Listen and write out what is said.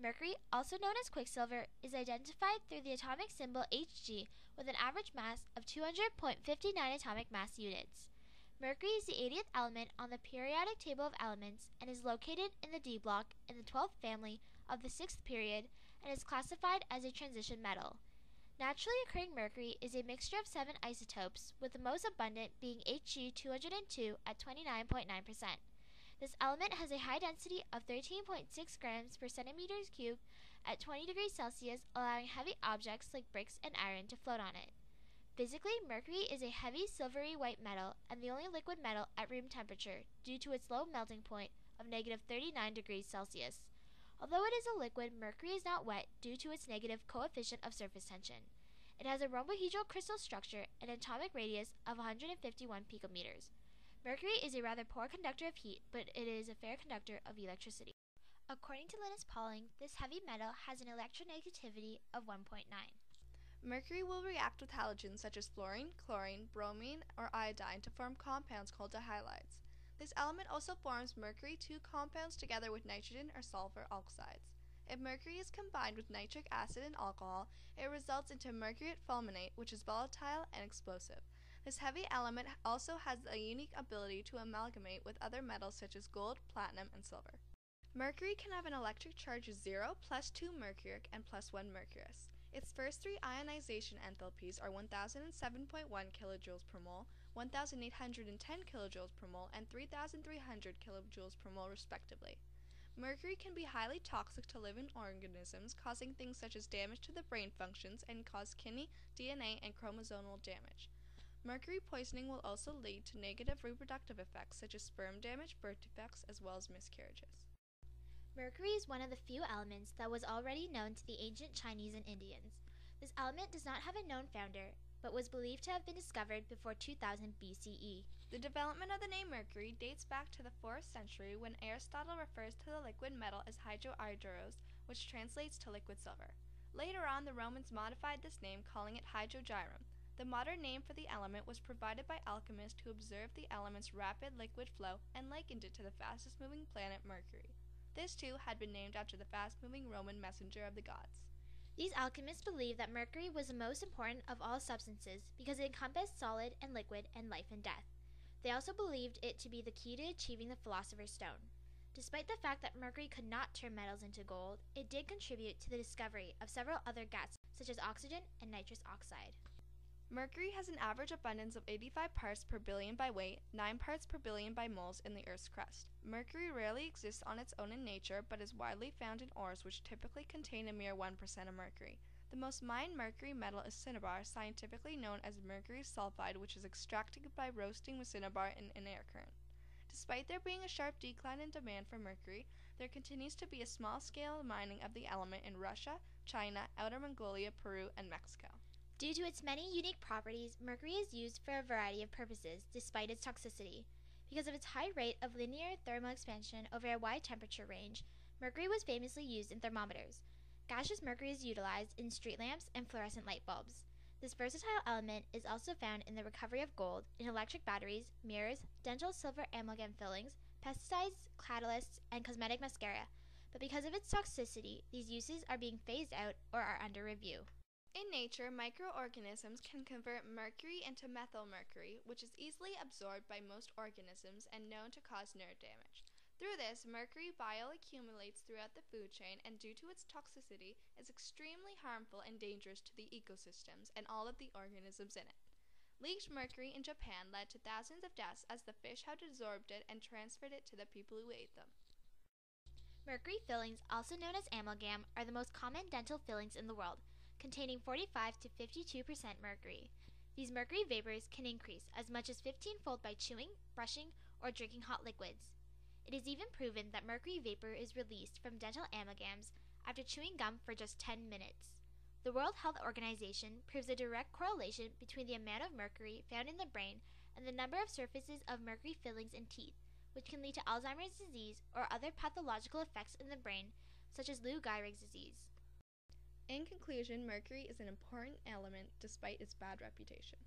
Mercury, also known as Quicksilver, is identified through the atomic symbol Hg with an average mass of 200.59 atomic mass units. Mercury is the 80th element on the periodic table of elements and is located in the D block in the 12th family of the 6th period and is classified as a transition metal. Naturally occurring mercury is a mixture of 7 isotopes, with the most abundant being Hg202 at 29.9%. This element has a high density of 13.6 grams per centimeter cubed at 20 degrees Celsius, allowing heavy objects like bricks and iron to float on it. Physically, mercury is a heavy silvery white metal and the only liquid metal at room temperature due to its low melting point of negative 39 degrees Celsius. Although it is a liquid, mercury is not wet due to its negative coefficient of surface tension. It has a rhombohedral crystal structure and an atomic radius of 151 picometers. Mercury is a rather poor conductor of heat, but it is a fair conductor of electricity. According to Linus Pauling, this heavy metal has an electronegativity of 1.9. Mercury will react with halogens such as fluorine, chlorine, bromine, or iodine to form compounds called dihalides. This element also forms mercury 2 compounds together with nitrogen or sulfur oxides. If mercury is combined with nitric acid and alcohol, it results into mercurate fulminate, which is volatile and explosive. This heavy element also has a unique ability to amalgamate with other metals such as gold, platinum, and silver. Mercury can have an electric charge of 0, +2 mercuric, and +1 mercurous. Its first 3 ionization enthalpies are 1007.1 kilojoules per mole, 1810 kilojoules per mole, and 3300 kilojoules per mole respectively. Mercury can be highly toxic to living organisms, causing things such as damage to the brain functions and cause kidney, DNA, and chromosomal damage. Mercury poisoning will also lead to negative reproductive effects such as sperm damage, birth defects, as well as miscarriages. Mercury is one of the few elements that was already known to the ancient Chinese and Indians. This element does not have a known founder, but was believed to have been discovered before 2000 BCE. The development of the name mercury dates back to the 4th century when Aristotle refers to the liquid metal as hydrohydrous, which translates to liquid silver. Later on, the Romans modified this name, calling it hydrogyrum. The modern name for the element was provided by alchemists who observed the element's rapid liquid flow and likened it to the fastest-moving planet Mercury. This, too, had been named after the fast-moving Roman messenger of the gods. These alchemists believed that mercury was the most important of all substances because it encompassed solid and liquid and life and death. They also believed it to be the key to achieving the Philosopher's Stone. Despite the fact that mercury could not turn metals into gold, it did contribute to the discovery of several other gases such as oxygen and nitrous oxide. Mercury has an average abundance of 85 parts per billion by weight, 9 parts per billion by moles in the Earth's crust. Mercury rarely exists on its own in nature, but is widely found in ores which typically contain a mere 1% of mercury. The most mined mercury metal is cinnabar, scientifically known as mercury sulfide, which is extracted by roasting with cinnabar in an air current. Despite there being a sharp decline in demand for mercury, there continues to be a small-scale mining of the element in Russia, China, Outer Mongolia, Peru, and Mexico. Due to its many unique properties, mercury is used for a variety of purposes, despite its toxicity. Because of its high rate of linear thermal expansion over a wide temperature range, mercury was famously used in thermometers. Gaseous mercury is utilized in street lamps and fluorescent light bulbs. This versatile element is also found in the recovery of gold, in electric batteries, mirrors, dental silver amalgam fillings, pesticides, catalysts, and cosmetic mascara. But because of its toxicity, these uses are being phased out or are under review. In nature, microorganisms can convert mercury into methylmercury, which is easily absorbed by most organisms and known to cause nerve damage. Through this, mercury bioaccumulates throughout the food chain and due to its toxicity is extremely harmful and dangerous to the ecosystems and all of the organisms in it. Leaked mercury in Japan led to thousands of deaths as the fish had absorbed it and transferred it to the people who ate them. Mercury fillings, also known as amalgam, are the most common dental fillings in the world, containing 45 to 52% mercury. These mercury vapors can increase as much as 15-fold by chewing, brushing, or drinking hot liquids. It is even proven that mercury vapor is released from dental amalgams after chewing gum for just 10 minutes. The World Health Organization proves a direct correlation between the amount of mercury found in the brain and the number of surfaces of mercury fillings in teeth, which can lead to Alzheimer's disease or other pathological effects in the brain, such as Lou Gehrig's disease. In conclusion, mercury is an important element despite its bad reputation.